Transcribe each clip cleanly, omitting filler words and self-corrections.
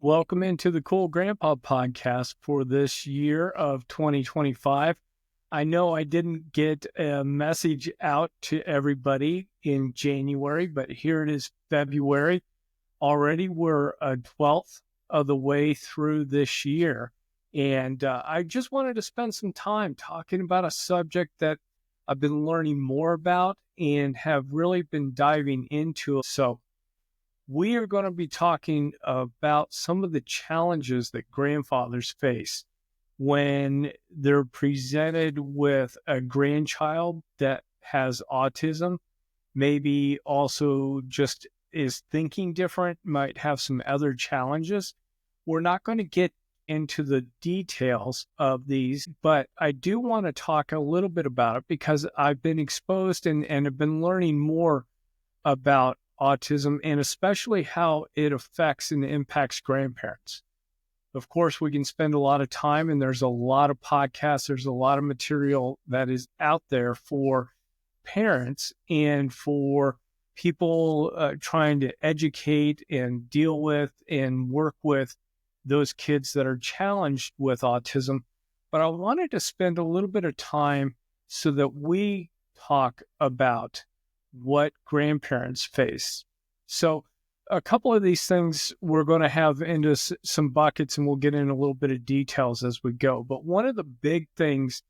Welcome into the Cool Grandpa podcast for this year of 2025. I know I didn't get a message out to everybody in January, but here it is, February. Already we're a 12th of the way through this year. And I just wanted to spend some time talking about a subject that I've been learning more about and have really been diving into. So we are going to be talking about some of the challenges that grandfathers face when they're presented with a grandchild that has autism, maybe also just is thinking different, might have some other challenges. We're not going to get into the details of these, but I do want to talk a little bit about it because I've been exposed and have been learning more about autism and especially how it affects and impacts grandparents. Of course, we can spend a lot of time, and there's a lot of podcasts, there's a lot of material that is out there for parents and for people trying to educate and deal with and work with those kids that are challenged with autism. But I wanted to spend a little bit of time so that we talk about what grandparents face. So a couple of these things we're going to have into some buckets, and we'll get in a little bit of details as we go. But one of the big things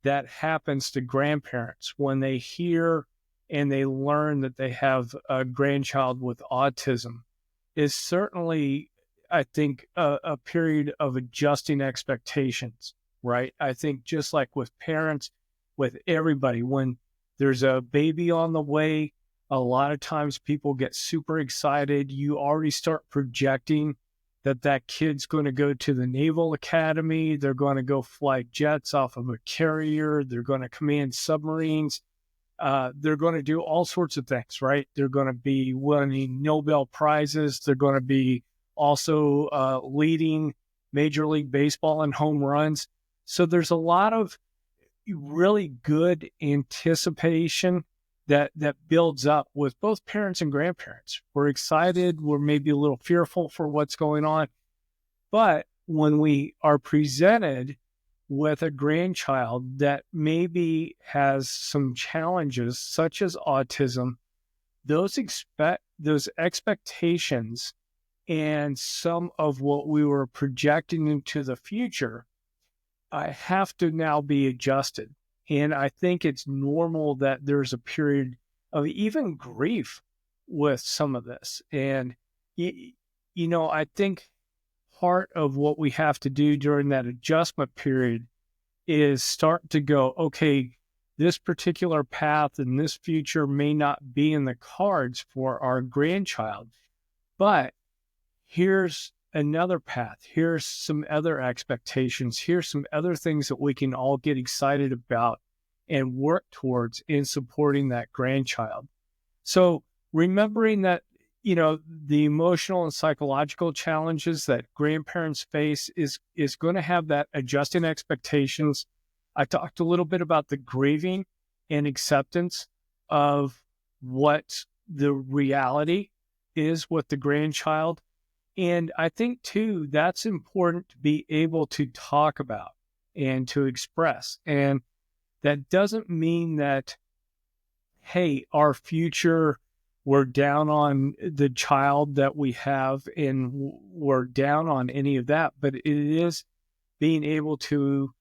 that happens to grandparents when they hear and they learn that they have a grandchild with autism is certainly, I think, a period of adjusting expectations, right? I think just like with parents, with everybody, when there's a baby on the way, a lot of times people get super excited. You already start projecting that kid's going to go to the Naval Academy. They're going to go fly jets off of a carrier. They're going to command submarines. They're going to do all sorts of things, right? They're going to be winning Nobel Prizes. They're going to be also leading Major League Baseball in home runs. So there's a lot of really good anticipation that builds up with both parents and grandparents. We're excited. We're maybe a little fearful for what's going on. But when we are presented with a grandchild that maybe has some challenges, such as autism, those expectations and some of what we were projecting into the future, I have to now be adjusted. And I think it's normal that there's a period of even grief with some of this. And, I think part of what we have to do during that adjustment period is start to go, okay, this particular path and this future may not be in the cards for our grandchild, but here's another path. Here's some other expectations. Here's some other things that we can all get excited about and work towards in supporting that grandchild. So remembering that, the emotional and psychological challenges that grandparents face is going to have that adjusting expectations. I talked a little bit about the grieving and acceptance of what the reality is with the grandchild. And I think, too, that's important to be able to talk about and to express. And that doesn't mean that, hey, our future, we're down on the child that we have and we're down on any of that. But it is being able to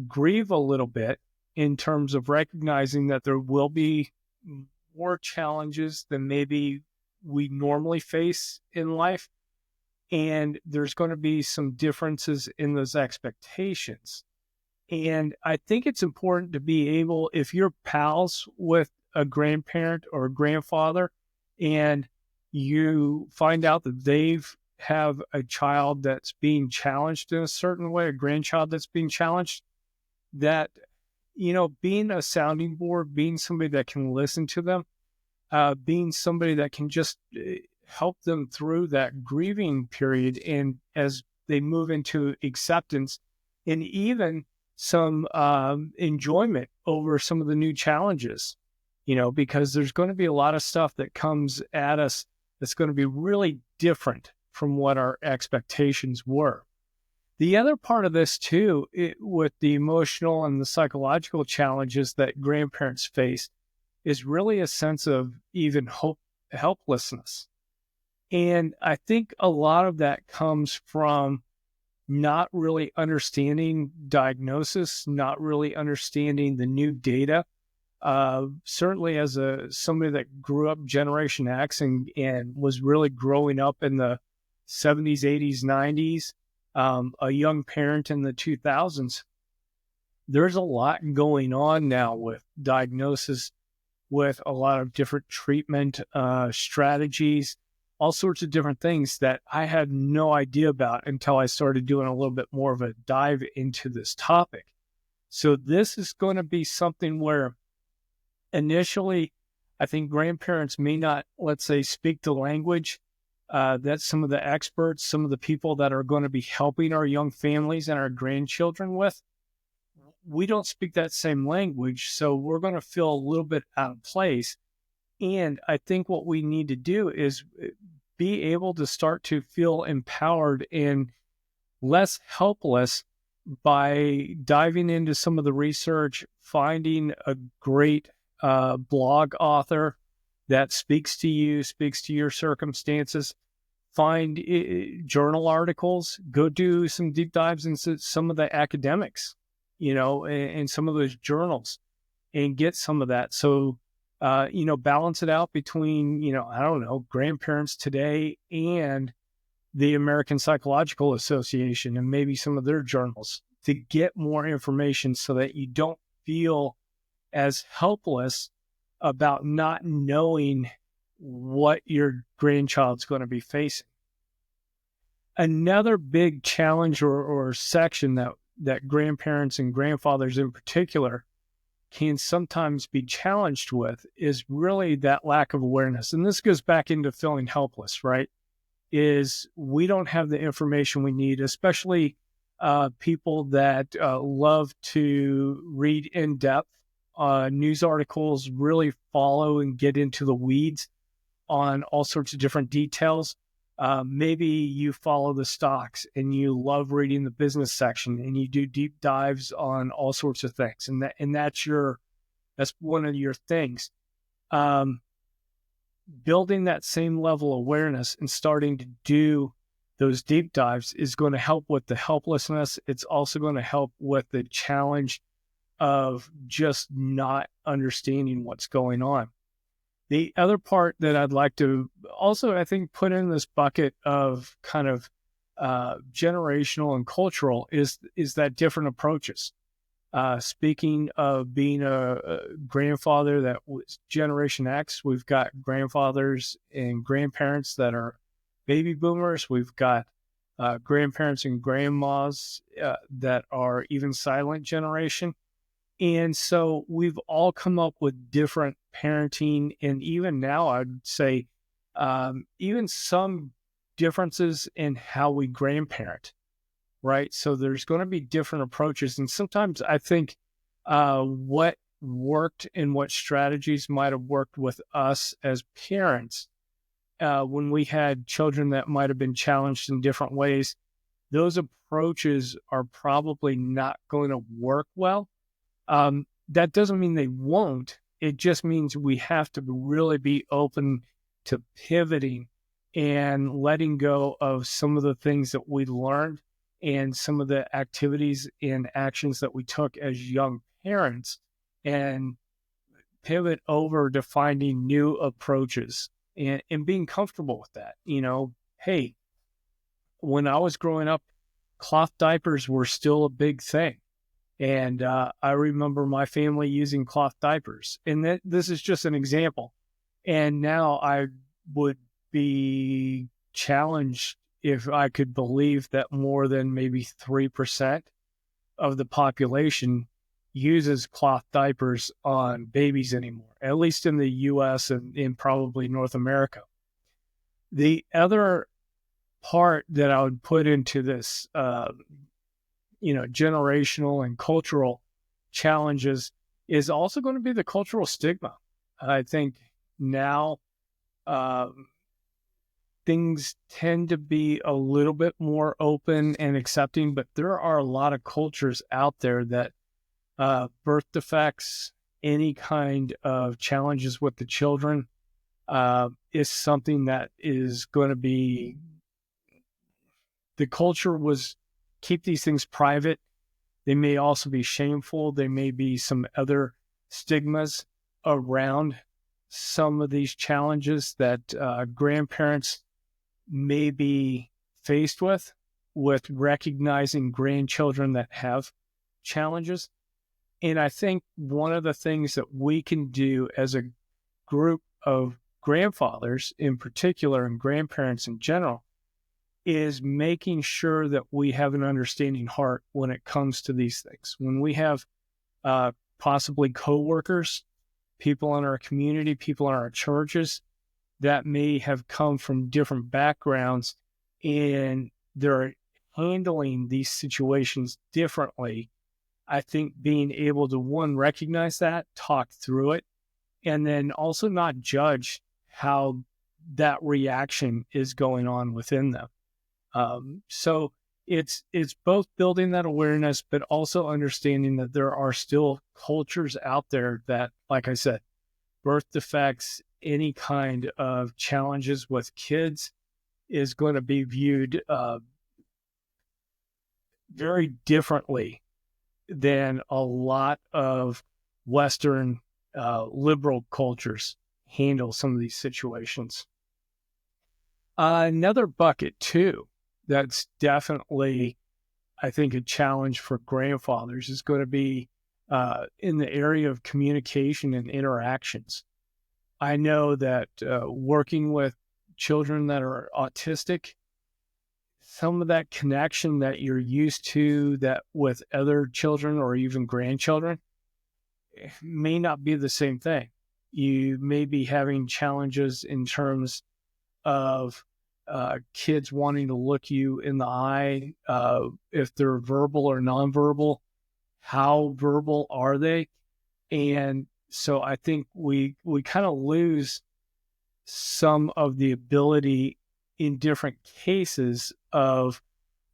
grieve a little bit in terms of recognizing that there will be more challenges than maybe we normally face in life. And there's going to be some differences in those expectations. And I think it's important to be able, if you're pals with a grandparent or a grandfather and you find out that they've have a child that's being challenged in a certain way, a grandchild that's being challenged, that, being a sounding board, being somebody that can listen to them, being somebody that can just help them through that grieving period, and as they move into acceptance and even some enjoyment over some of the new challenges, because there's going to be a lot of stuff that comes at us that's going to be really different from what our expectations were. The other part of this too, with the emotional and the psychological challenges that grandparents face, is really a sense of even helplessness. And I think a lot of that comes from not really understanding diagnosis, not really understanding the new data. Certainly as somebody that grew up Generation X and was really growing up in the 70s, 80s, 90s, a young parent in the 2000s, there's a lot going on now with diagnosis, with a lot of different treatment strategies, all sorts of different things that I had no idea about until I started doing a little bit more of a dive into this topic. So this is going to be something where initially, I think grandparents may not, let's say, speak the language that some of the experts, some of the people that are going to be helping our young families and our grandchildren with. We don't speak that same language, so we're going to feel a little bit out of place. And I think what we need to do is be able to start to feel empowered and less helpless by diving into some of the research, finding a great blog author that speaks to you, speaks to your circumstances, find journal articles, go do some deep dives into some of the academics, and some of those journals and get some of that. So, balance it out between, I don't know, grandparents today and the American Psychological Association and maybe some of their journals to get more information so that you don't feel as helpless about not knowing what your grandchild's going to be facing. Another big challenge or section that grandparents and grandfathers in particular can sometimes be challenged with is really that lack of awareness. And this goes back into feeling helpless, right? Is we don't have the information we need, especially people that love to read in depth news articles, really follow and get into the weeds on all sorts of different details. Maybe you follow the stocks and you love reading the business section and you do deep dives on all sorts of things. And that's one of your things. Building that same level of awareness and starting to do those deep dives is going to help with the helplessness. It's also going to help with the challenge of just not understanding what's going on. The other part that I'd like to also, I think, put in this bucket of kind of generational and cultural is that different approaches. Speaking of being a grandfather that was Generation X, we've got grandfathers and grandparents that are baby boomers. We've got grandparents and grandmas that are even silent generation. And so we've all come up with different parenting, and even now I'd say even some differences in how we grandparent, right? So there's going to be different approaches. And sometimes I think what worked and what strategies might have worked with us as parents when we had children that might have been challenged in different ways, those approaches are probably not going to work well. That doesn't mean they won't. It just means we have to really be open to pivoting and letting go of some of the things that we learned and some of the activities and actions that we took as young parents and pivot over to finding new approaches and being comfortable with that. Hey, when I was growing up, cloth diapers were still a big thing. And I remember my family using cloth diapers. And this is just an example. And now I would be challenged if I could believe that more than maybe 3% of the population uses cloth diapers on babies anymore, at least in the U.S. and in probably North America. The other part that I would put into this generational and cultural challenges is also going to be the cultural stigma. I think now things tend to be a little bit more open and accepting, but there are a lot of cultures out there that birth defects, any kind of challenges with the children, is something that is going to be, the culture was keep these things private. They may also be shameful. There may be some other stigmas around some of these challenges that grandparents may be faced with recognizing grandchildren that have challenges. And I think one of the things that we can do as a group of grandfathers in particular and grandparents in general is making sure that we have an understanding heart when it comes to these things. When we have possibly coworkers, people in our community, people in our churches that may have come from different backgrounds and they're handling these situations differently, I think being able to, one, recognize that, talk through it, and then also not judge how that reaction is going on within them. So it's both building that awareness, but also understanding that there are still cultures out there that, like I said, birth defects, any kind of challenges with kids is going to be viewed very differently than a lot of Western liberal cultures handle some of these situations. Another bucket too, that's definitely, I think, a challenge for grandfathers is going to be in the area of communication and interactions. I know that working with children that are autistic, some of that connection that you're used to that with other children or even grandchildren may not be the same thing. You may be having challenges in terms of kids wanting to look you in the eye, if they're verbal or nonverbal, how verbal are they? And so I think we kind of lose some of the ability in different cases of,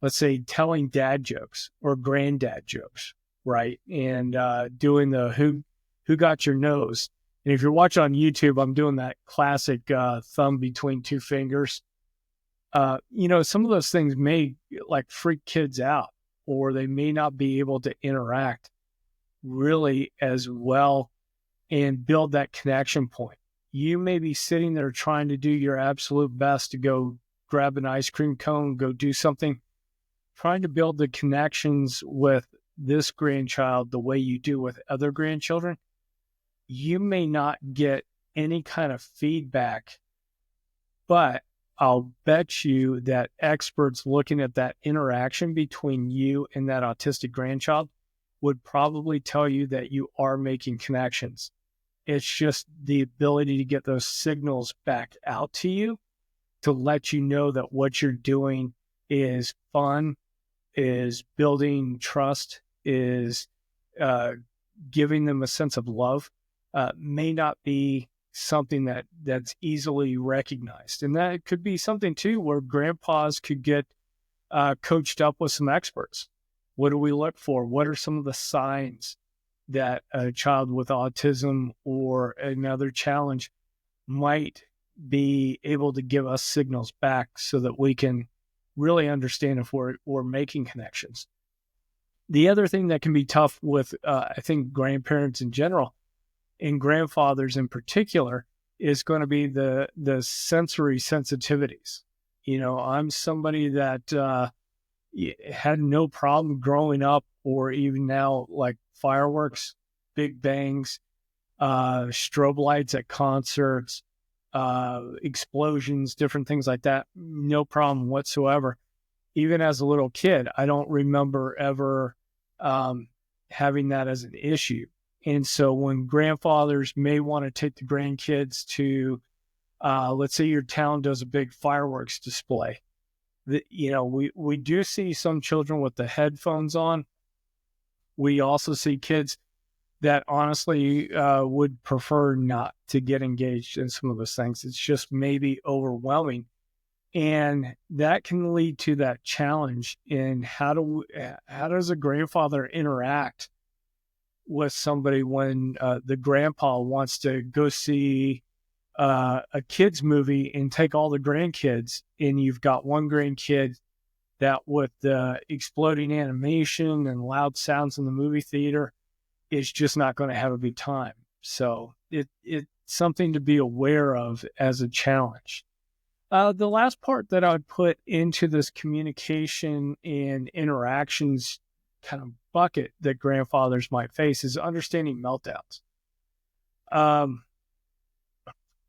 let's say, telling dad jokes or granddad jokes, right? And doing the who got your nose. And if you're watching on YouTube, I'm doing that classic thumb between two fingers. Some of those things may like freak kids out, or they may not be able to interact really as well and build that connection point. You may be sitting there trying to do your absolute best to go grab an ice cream cone, go do something, trying to build the connections with this grandchild the way you do with other grandchildren. You may not get any kind of feedback, but I'll bet you that experts looking at that interaction between you and that autistic grandchild would probably tell you that you are making connections. It's just the ability to get those signals back out to you to let you know that what you're doing is fun, is building trust, is giving them a sense of love, may not be something that's easily recognized. And that could be something too where grandpas could get coached up with some experts. What do we look for? What are some of the signs that a child with autism or another challenge might be able to give us signals back so that we can really understand if we're making connections? The other thing that can be tough with, I think, grandparents in general and grandfathers in particular is going to be the sensory sensitivities. I'm somebody that had no problem growing up or even now, like fireworks, big bangs, strobe lights at concerts, explosions, different things like that. No problem whatsoever. Even as a little kid, I don't remember ever having that as an issue. And so when grandfathers may want to take the grandkids to, let's say your town does a big fireworks display, we do see some children with the headphones on. We also see kids that honestly would prefer not to get engaged in some of those things. It's just maybe overwhelming. And that can lead to that challenge in how does a grandfather interact with somebody when the grandpa wants to go see a kids movie and take all the grandkids, and you've got one grandkid that with the exploding animation and loud sounds in the movie theater is just not going to have a good time. So it's something to be aware of as a challenge. The last part that I would put into this communication and interactions kind of bucket that grandfathers might face is understanding meltdowns.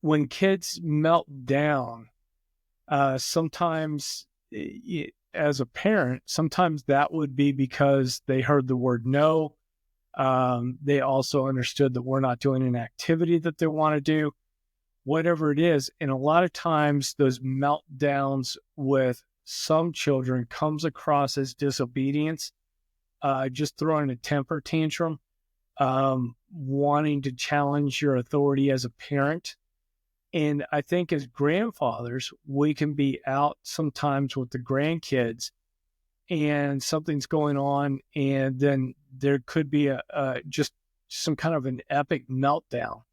When kids melt down, sometimes as a parent, sometimes that would be because they heard the word no. They also understood that we're not doing an activity that they want to do, whatever it is. And a lot of times those meltdowns with some children comes across as disobedience, just throwing a temper tantrum, wanting to challenge your authority as a parent. And I think as grandfathers, we can be out sometimes with the grandkids and something's going on, and then there could be just some kind of an epic meltdown.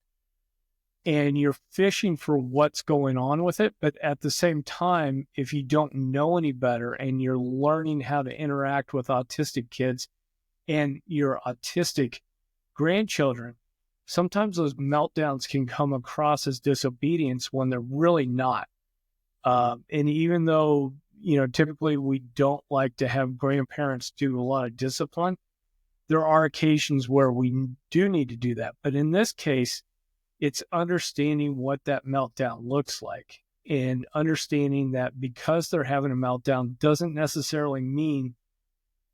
And you're fishing for what's going on with it. But at the same time, if you don't know any better and you're learning how to interact with autistic kids and your autistic grandchildren, sometimes those meltdowns can come across as disobedience when they're really not. And even though, typically we don't like to have grandparents do a lot of discipline, there are occasions where we do need to do that. But in this case, it's understanding what that meltdown looks like and understanding that because they're having a meltdown doesn't necessarily mean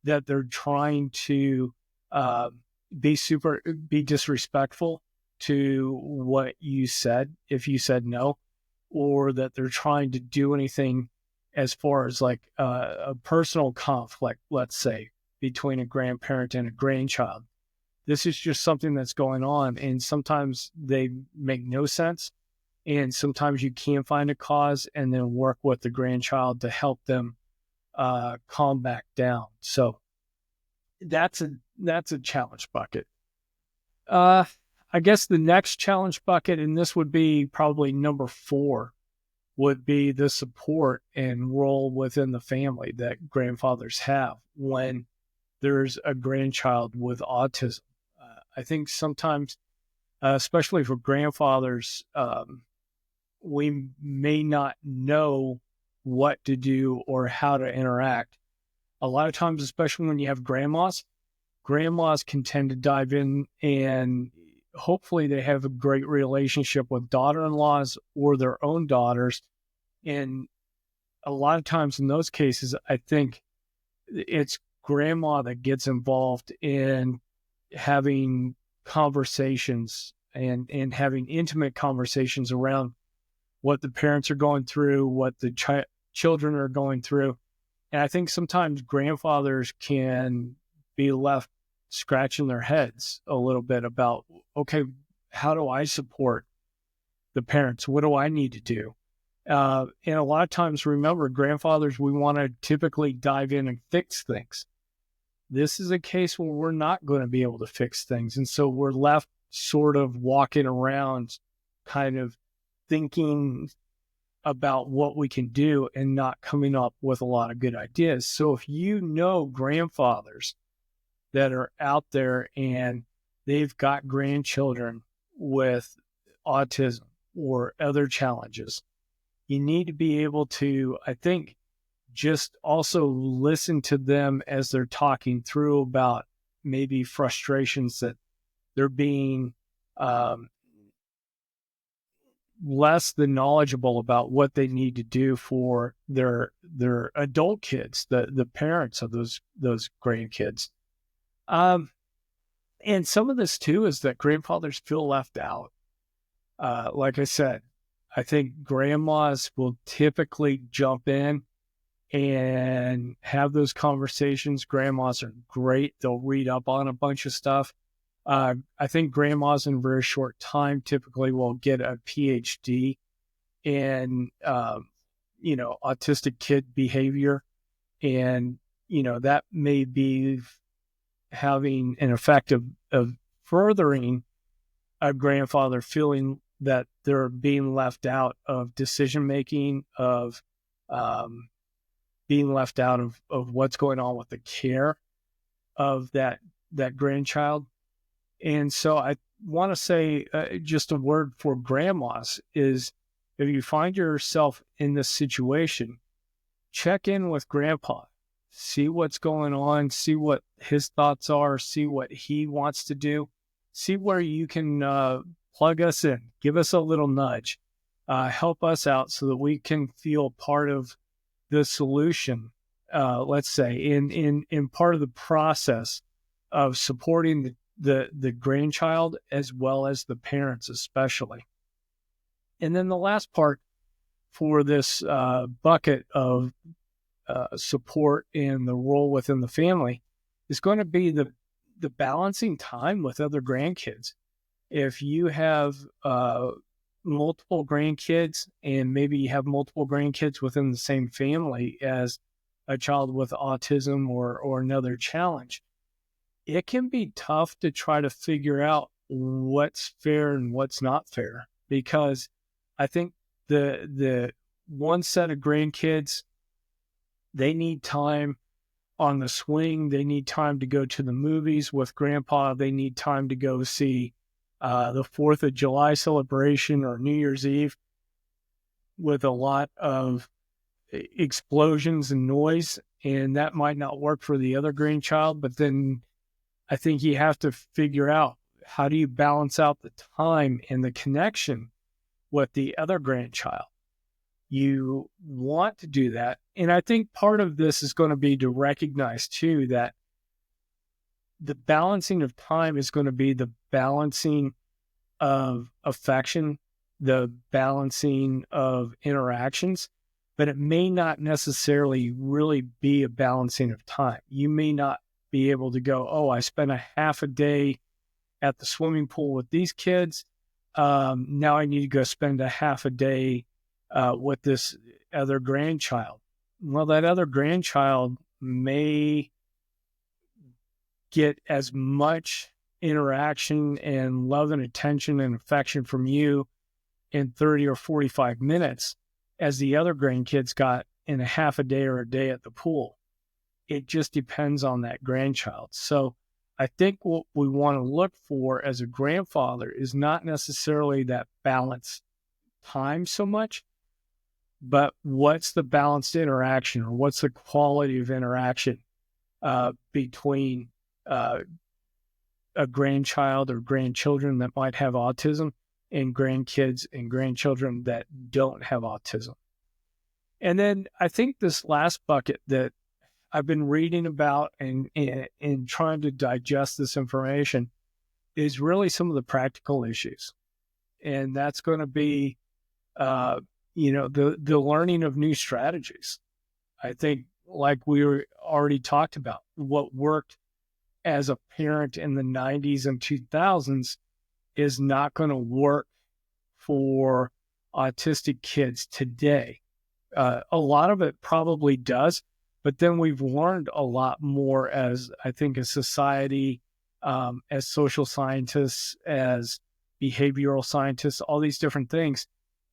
that they're trying to be disrespectful to what you said, if you said no, or that they're trying to do anything as far as like a personal conflict, let's say, between a grandparent and a grandchild. This is just something that's going on, and sometimes they make no sense, and sometimes you can find a cause and then work with the grandchild to help them calm back down. So that's a challenge bucket. I guess the next challenge bucket, and this would be probably number 4, would be the support and role within the family that grandfathers have when there's a grandchild with autism. I think sometimes, especially for grandfathers, we may not know what to do or how to interact. A lot of times, especially when you have grandmas can tend to dive in, and hopefully they have a great relationship with daughter-in-laws or their own daughters. And a lot of times in those cases, I think it's grandma that gets involved in having conversations and having intimate conversations around what the parents are going through, what the children are going through. And I think sometimes grandfathers can be left scratching their heads a little bit about, okay, how do I support the parents? What do I need to do? And a lot of times, remember, grandfathers, we want to typically dive in and fix things. This is a case where we're not going to be able to fix things. And so we're left sort of walking around kind of thinking about what we can do and not coming up with a lot of good ideas. So if you know grandfathers that are out there and they've got grandchildren with autism or other challenges, you need to be able to, I think, just also listen to them as they're talking through about maybe frustrations that they're being less than knowledgeable about what they need to do for their adult kids, the parents of those grandkids. And some of this too is that grandfathers feel left out. Like I said, I think grandmas will typically jump in and have those conversations. Grandmas are great. They'll read up on a bunch of stuff. I think grandmas in a very short time typically will get a PhD in autistic kid behavior. And, that may be having an effect of furthering a grandfather feeling that they're being left out of decision making, of being left out of what's going on with the care of that grandchild. And so I want to say just a word for grandmas is, if you find yourself in this situation, check in with grandpa, see what's going on, see what his thoughts are, see what he wants to do, see where you can plug us in, give us a little nudge, help us out so that we can feel part of the solution, let's say, in part of the process of supporting the grandchild as well as the parents especially. And then the last part for this bucket of support and the role within the family is going to be the balancing time with other grandkids. If you have multiple grandkids, and maybe you have multiple grandkids within the same family as a child with autism or another challenge, it can be tough to try to figure out what's fair and what's not fair, because I think the one set of grandkids, they need time on the swing. They need time to go to the movies with grandpa. They need time to go see the 4th of July celebration or New Year's Eve with a lot of explosions and noise. And that might not work for the other grandchild. But then I think you have to figure out, how do you balance out the time and the connection with the other grandchild? You want to do that. And I think part of this is going to be to recognize too that the balancing of time is going to be the balancing of affection, the balancing of interactions, but it may not necessarily really be a balancing of time. You may not be able to go, oh, I spent a half a day at the swimming pool with these kids. Now I need to go spend a half a day with this other grandchild. Well, that other grandchild may get as much interaction and love and attention and affection from you in 30 or 45 minutes as the other grandkids got in a half a day or a day at the pool. It just depends on that grandchild. So I think what we want to look for as a grandfather is not necessarily that balanced time so much, but what's the balanced interaction, or what's the quality of interaction between a grandchild or grandchildren that might have autism and grandkids and grandchildren that don't have autism. And then I think this last bucket that I've been reading about and trying to digest this information is really some of the practical issues. And that's going to be, the learning of new strategies. I think, like we already talked about, what worked as a parent in the 90s and 2000s is not going to work for autistic kids today. A lot of it probably does, but then we've learned a lot more as, I think, a society, as social scientists, as behavioral scientists, all these different things.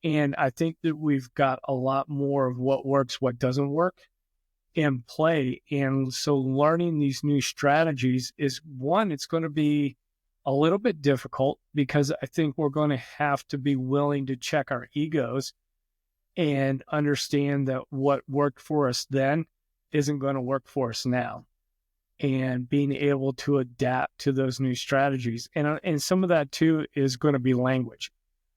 And I think that we've got a lot more of what works, what doesn't work in play. And so learning these new strategies is, one, it's going to be a little bit difficult, because I think we're going to have to be willing to check our egos and understand that what worked for us then isn't going to work for us now, and being able to adapt to those new strategies. And some of that too is going to be language.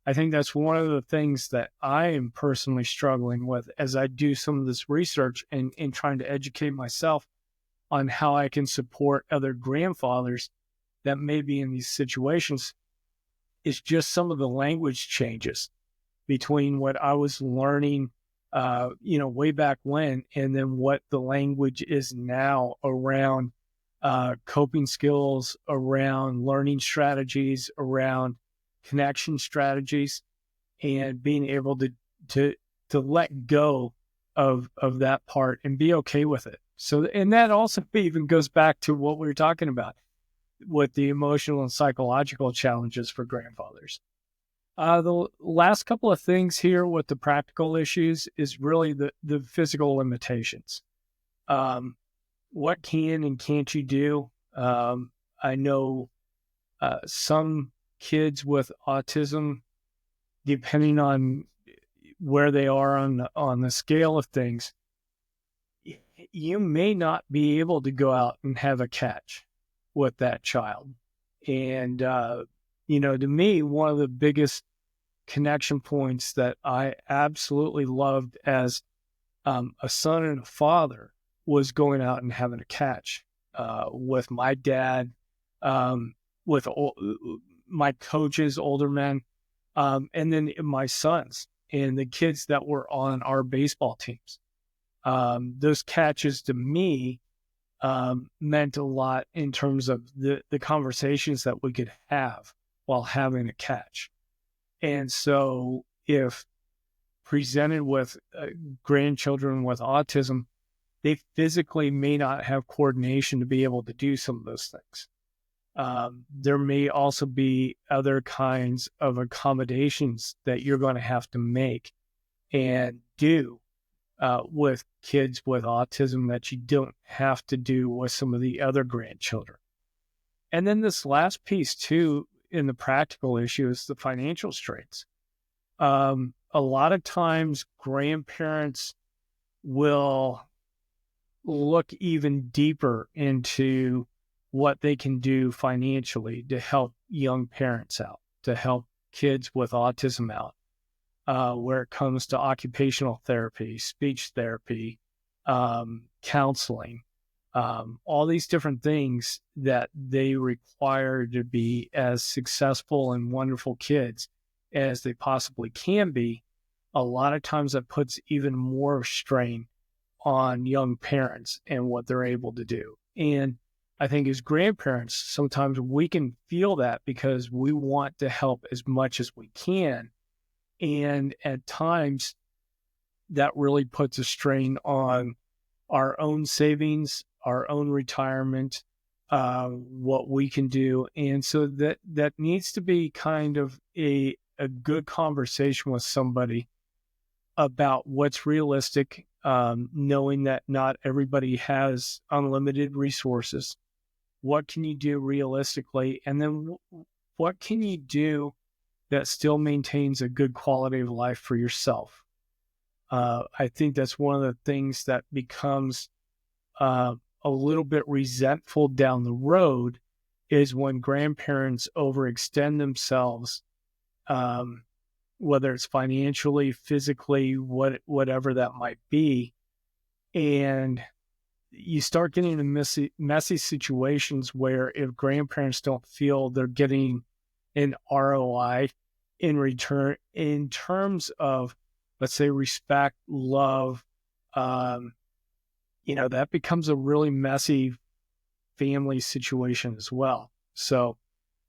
I think that's one of the things that I am personally struggling with as I do some of this research and trying to educate myself on how I can support other grandfathers that may be in these situations, is just some of the language changes between what I was learning, way back when, and then what the language is now around coping skills, around learning strategies, around connection strategies, and being able to let go of that part and be okay with it. So, and that also even goes back to what we were talking about with the emotional and psychological challenges for grandfathers. The last couple of things here with the practical issues is really the physical limitations. What can and can't you do? I know some kids with autism, depending on where they are on the scale of things, you may not be able to go out and have a catch with that child. And, to me, one of the biggest connection points that I absolutely loved as a son and a father was going out and having a catch with my dad, with my coaches, older men, and then my sons and the kids that were on our baseball teams. Those catches to me meant a lot in terms of the conversations that we could have while having a catch. And so if presented with grandchildren with autism, they physically may not have coordination to be able to do some of those things. There may also be other kinds of accommodations that you're going to have to make and do with kids with autism that you don't have to do with some of the other grandchildren. And then this last piece too, in the practical issue, is the financial strains. A lot of times grandparents will look even deeper into what they can do financially to help young parents out, to help kids with autism out, where it comes to occupational therapy, speech therapy, counseling, all these different things that they require to be as successful and wonderful kids as they possibly can be. A lot of times that puts even more strain on young parents and what they're able to do. And I think as grandparents, sometimes we can feel that because we want to help as much as we can. And at times that really puts a strain on our own savings, our own retirement, what we can do. And so that needs to be kind of a good conversation with somebody about what's realistic, knowing that not everybody has unlimited resources. What can you do realistically? And then what can you do that still maintains a good quality of life for yourself? I think that's one of the things that becomes a little bit resentful down the road is when grandparents overextend themselves, whether it's financially, physically, whatever that might be. And you start getting into messy situations where if grandparents don't feel they're getting an ROI in return, in terms of, let's say, respect, love, that becomes a really messy family situation as well. So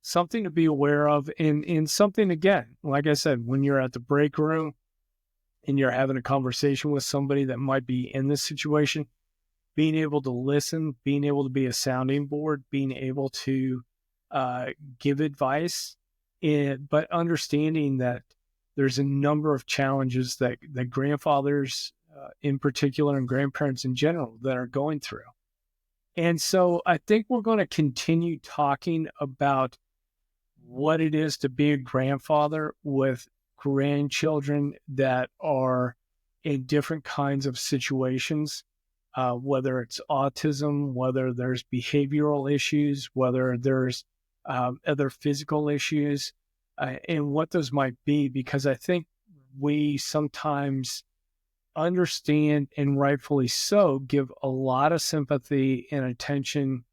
something to be aware of, and something, again, like I said, when you're at the break room and you're having a conversation with somebody that might be in this situation, being able to listen, being able to be a sounding board, being able to give advice, but understanding that there's a number of challenges that grandfathers in particular and grandparents in general that are going through. And so I think we're going to continue talking about what it is to be a grandfather with grandchildren that are in different kinds of situations, whether it's autism, whether there's behavioral issues, whether there's other physical issues, and what those might be, because I think we sometimes understand, and rightfully so, give a lot of sympathy and attention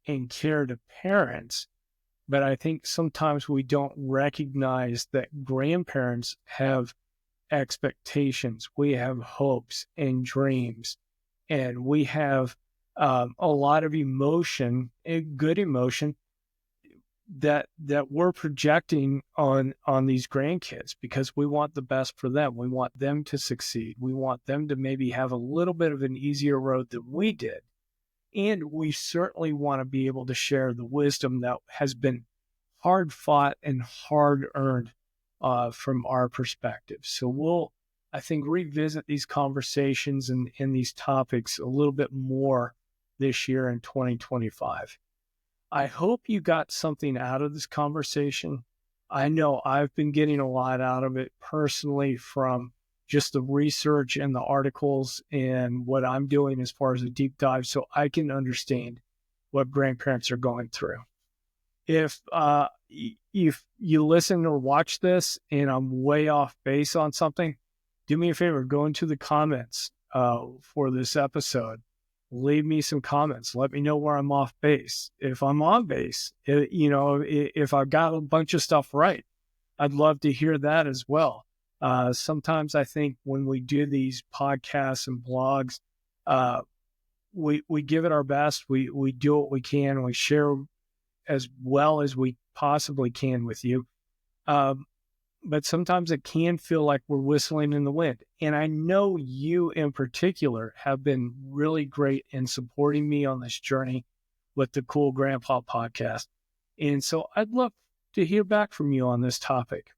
and care to parents. But I think sometimes we don't recognize that grandparents have expectations. We have hopes and dreams, and we have a lot of emotion, good emotion, that we're projecting on these grandkids, because we want the best for them. We want them to succeed. We want them to maybe have a little bit of an easier road than we did. And we certainly want to be able to share the wisdom that has been hard fought and hard earned from our perspective. So we'll, I think, revisit these conversations and these topics a little bit more this year in 2025. I hope you got something out of this conversation. I know I've been getting a lot out of it personally from just the research and the articles and what I'm doing as far as a deep dive, so I can understand what grandparents are going through. If you listen or watch this and I'm way off base on something, do me a favor, go into the comments for this episode. Leave me some comments. Let me know where I'm off base. If I'm on base, if I've got a bunch of stuff right, I'd love to hear that as well. Sometimes I think when we do these podcasts and blogs, we give it our best. We do what we can. We share as well as we possibly can with you. But sometimes it can feel like we're whistling in the wind. And I know you in particular have been really great in supporting me on this journey with the Cool Grandpa podcast. And so I'd love to hear back from you on this topic.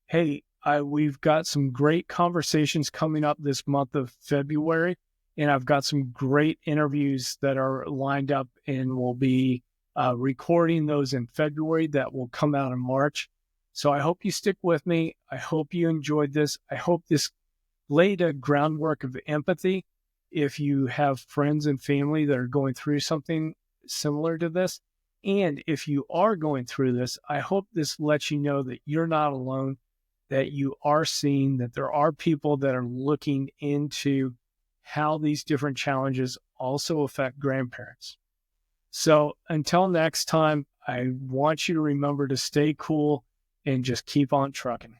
Hey, we've got some great conversations coming up this month of February, and I've got some great interviews that are lined up, and we'll be recording those in February that will come out in March. So I hope you stick with me. I hope you enjoyed this. I hope this laid a groundwork of empathy. If you have friends and family that are going through something similar to this, and if you are going through this, I hope this lets you know that you're not alone, that you are seen, that there are people that are looking into how these different challenges also affect grandparents. So until next time, I want you to remember to stay cool and just keep on trucking.